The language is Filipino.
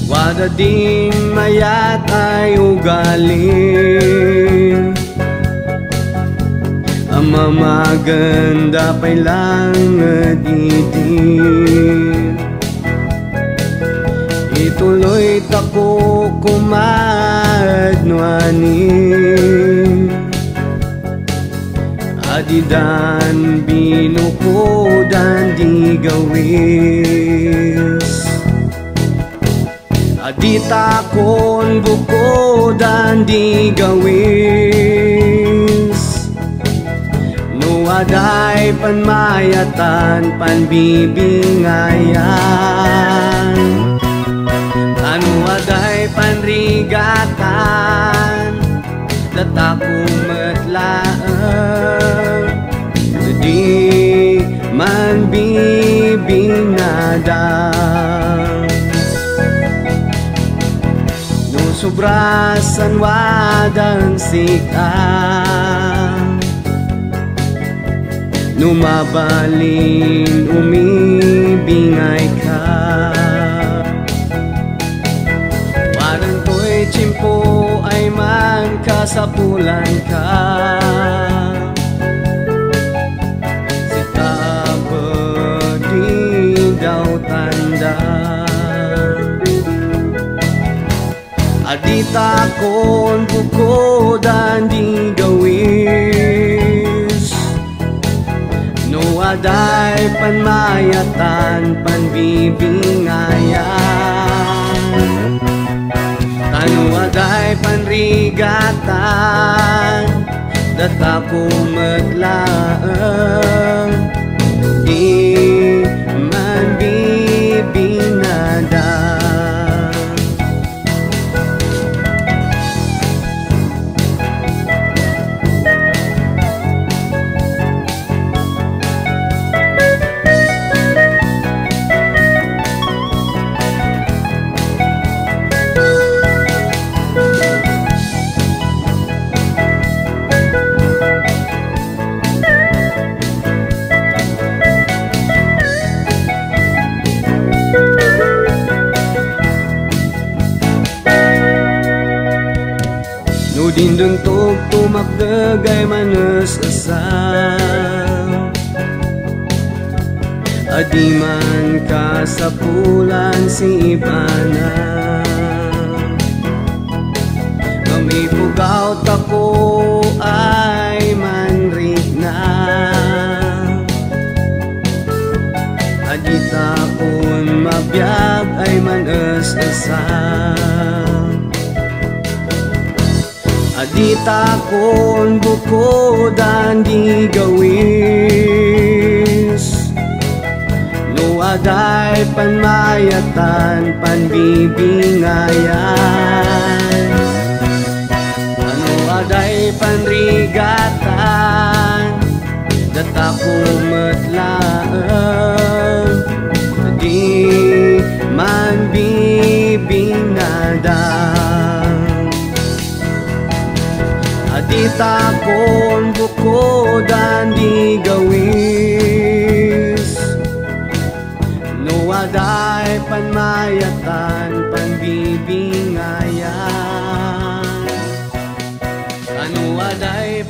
Wala ding mayat ay ugaling, ang mamaganda pa'y lang aditin. Ituloy tako kumadnuanin, adidan binukodan di gawis. Adita kon bukodan di gawis, no aday panmayatan panbibingayan, ano aday panrigatan datako matlaan, di man bibingadan. Sobrasan wadang sika, numabalin umibingay ka. Parang to'y tsimpo ay magkasapulan ka, sika ba di daw tanda. Adita kon bukodan di gawis, no aday panmayatan panbibingayan, tano aday panrigatan datako matlaan, di man bibinadan. Dindeng tok tumakdagay manes asam, adi man kasapulan si Ivana. Mamipugaw tako ay manrik na, adi takon mabiyag ay manes asam. Adita kon bukodan di gawis, no aday panmayatan panbibingayan, ano aday panrigatan datako matlaan, di man bibinadan. Adita kon bukodan di gawis, no aday panmayatan panbibingayan, ano aday